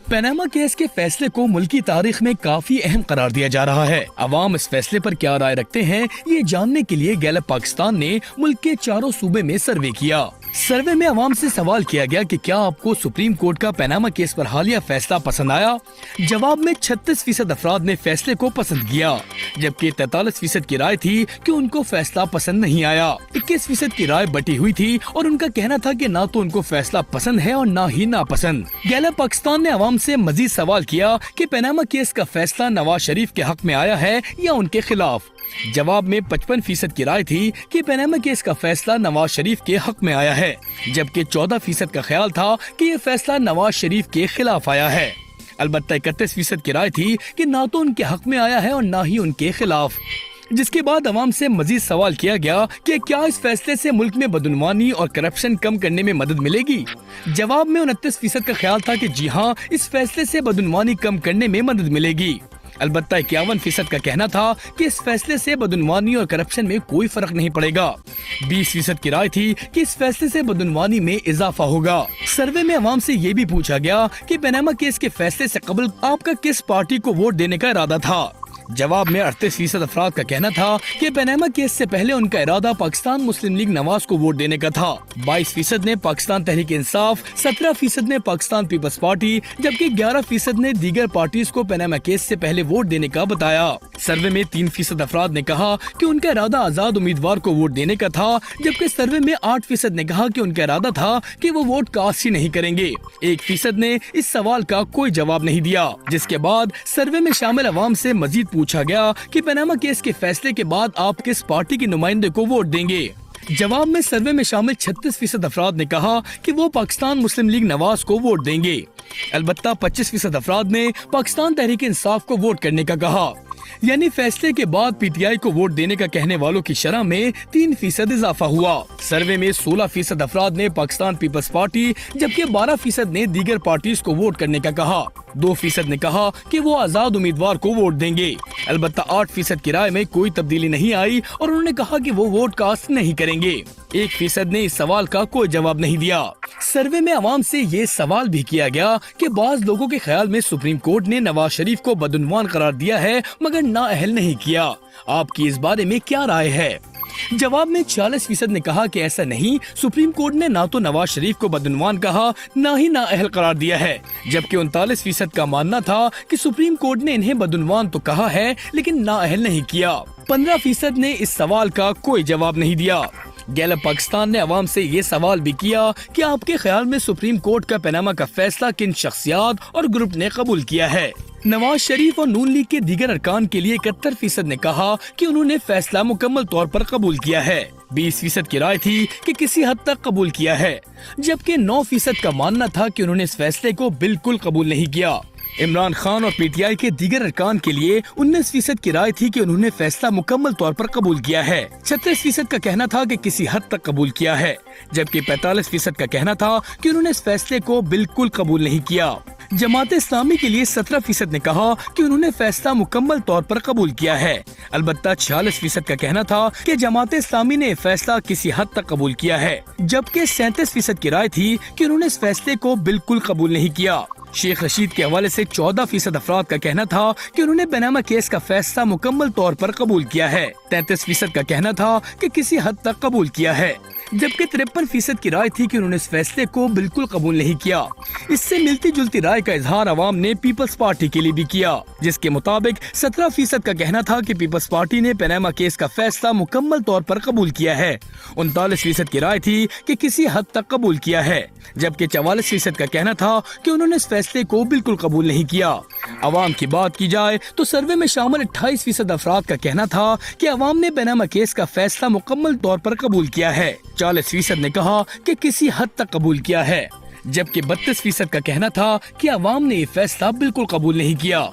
Panama case के फैसले को मुल्की तारीख में काफी अहम करार दिया जा रहा है। अवाम इस फैसले पर क्या राय रखते हैं, ये जानने के लिए गैलप पाकिस्तान ने मुल्क के चारों सूबे में सर्वे किया। सर्वे में अवाम से सवाल किया गया कि क्या आपको सुप्रीम कोर्ट का पनामा केस पर हालिया फैसला पसंद आया। जवाब में 36% अफराद ने फैसले को पसंद किया, जबकि 43% की राय थी कि उनको फैसला पसंद नहीं आया। 21% की राय बटी हुई थी और उनका कहना था कि ना तो उनको फैसला पसंद है और ना ही नापसंद। गैलप पाकिस्तान ने अवाम से मजीद सवाल किया कि पनामा केस का फैसला नवाज शरीफ के हक में आया है या उनके खिलाफ। जवाब में 55% की राय थी कि पनामा केस का फैसला नवाज शरीफ के हक में आया है, जबकि 14% का ख्याल था कि ये फैसला नवाज शरीफ के खिलाफ आया है। अलबत्ता 31% की राय थी कि ना तो उनके हक में आया है और ना ही उनके खिलाफ। जिसके बाद अवाम से मजीद सवाल किया गया कि क्या इस फैसले से मुल्क में बदनवानी और करप्शन कम करने में मदद मिलेगी। जवाब में 29% का ख्याल था कि जी हाँ, इस फैसले से बदनवानी कम करने में मदद मिलेगी। अलबत्ता 51% का कहना था कि इस फैसले से बदनवानी और करप्शन में कोई फर्क नहीं पड़ेगा। 20% की राय थी कि इस फैसले से बदनवानी में इजाफा होगा। सर्वे में अवाम से ये भी पूछा गया कि पनामा केस के फैसले से कबल आपका किस पार्टी को वोट देने का इरादा था। जवाब में 38% अफराद का कहना था कि पनामा केस से पहले उनका इरादा पाकिस्तान मुस्लिम लीग नवाज को वोट देने का था। 22% ने पाकिस्तान तहरीक इंसाफ, 17% ने पाकिस्तान पीपल्स पार्टी, जबकि 11% ने दीगर पार्टीज को पनामा केस से पहले वोट देने का बताया। सर्वे में 3% अफराद ने कहा कि उनका इरादा आजाद उम्मीदवार को वोट देने का था, जबकि सर्वे में 8% ने कहा कि उनका इरादा था कि वो वोट कास्ट ही नहीं करेंगे। 1% ने इस सवाल का कोई जवाब नहीं दिया। जिसके बाद सर्वे में शामिल अवाम से मजीद पूछा गया कि पनामा केस के फैसले के बाद आप किस पार्टी के नुमाइंदे को वोट देंगे। जवाब में सर्वे में शामिल 36% अफराद ने कहा कि वो पाकिस्तान मुस्लिम लीग नवाज को वोट देंगे। अलबत्ता 25% अफराद ने पाकिस्तान तहरीक इंसाफ को वोट करने का कहा। यानी फैसले के बाद पीटीआई को वोट देने का कहने वालों की शरह में 3% इजाफा हुआ। सर्वे में 16% अफराद ने पाकिस्तान पीपल्स पार्टी, जबकि 12% ने दीगर पार्टीज को वोट करने का कहा। 2% ने कहा कि वो आजाद उम्मीदवार को वोट देंगे। अलबत्ता 8% की राय में कोई तब्दीली नहीं आई और उन्होंने कहा कि वो वोट कास्ट नहीं करेंगे। 1% ने इस सवाल का कोई जवाब नहीं दिया। सर्वे में अवाम से ये सवाल भी किया गया कि बाज लोगों के ख्याल में सुप्रीम कोर्ट ने नवाज शरीफ को बदउनवान करार दिया है मगर नाअहल नहीं किया। आपकी इस बारे में क्या राय है। जवाब में 40% ने कहा कि ऐसा नहीं, सुप्रीम कोर्ट ने ना तो नवाज शरीफ को बदउनवान कहा ना ही नाअहल करार दिया है, जबकि 39% का मानना था कि सुप्रीम कोर्ट ने इन्हें बदउनवान तो कहा है लेकिन नाअहल नहीं किया। 15% ने इस सवाल का कोई जवाब नहीं दिया। गैलप पाकिस्तान ने अवाम से ये सवाल भी किया कि आपके ख्याल में सुप्रीम कोर्ट का पनामा का फैसला किन शख्सियात और ग्रुप ने कबूल किया है। नवाज शरीफ और नून लीग के दीगर अरकान के लिए 71% ने कहा कि उन्होंने फैसला मुकम्मल तौर पर कबूल किया है। 20% की राय थी कि किसी हद तक कबूल किया है, जबकि 9% का मानना था कि उन्होंने इस फैसले को बिल्कुल कबूल नहीं किया। इमरान खान और पीटीआई के दीगर अरकान के लिए 19% की राय थी कि उन्होंने फैसला मुकम्मल तौर पर कबूल किया है। 36% का कहना था कि किसी हद तक कबूल किया है, जबकि 45% का कहना था कि उन्होंने इस फैसले को बिल्कुल कबूल नहीं किया। जमात इस्लामी के लिए 17% ने कहा कि उन्होंने फैसला मुकम्मल तौर पर कबूल किया है। अलबत्ता 46% का कहना था कि जमात इस्लामी ने फैसला किसी हद तक कबूल किया है, जबकि 37% की राय थी कि उन्होंने इस फैसले को बिल्कुल कबूल नहीं किया। शेख रशीद के हवाले से 14% अफराद का कहना था कि उन्होंने पनामा केस का फैसला मुकम्मल तौर पर कबूल किया है। 33% का कहना था कि किसी हद तक कबूल किया है, जबकि 53% की राय थी कि उन्होंने इस फैसले को बिल्कुल कबूल नहीं किया। इससे मिलती जुलती राय का इजहार अवाम ने पीपल्स पार्टी के लिए भी किया, जिसके मुताबिक 17% का कहना था कि पीपल्स पार्टी ने पनामा केस का फैसला मुकम्मल तौर पर कबूल किया है। 39% की राय थी कि किसी हद तक कबूल किया है, जबकि 44% का कहना था कि उन्होंने इस फैसले को बिल्कुल कबूल नहीं किया। अवाम की बात की जाए तो सर्वे में शामिल 28% अफराद का कहना था कि अवाम ने पनामा केस का फैसला मुकम्मल तौर पर कबूल किया है। 40% ने कहा कि किसी हद तक कबूल किया है, जबकि 32% का कहना था कि अवाम ने ये फैसला बिल्कुल कबूल नहीं किया।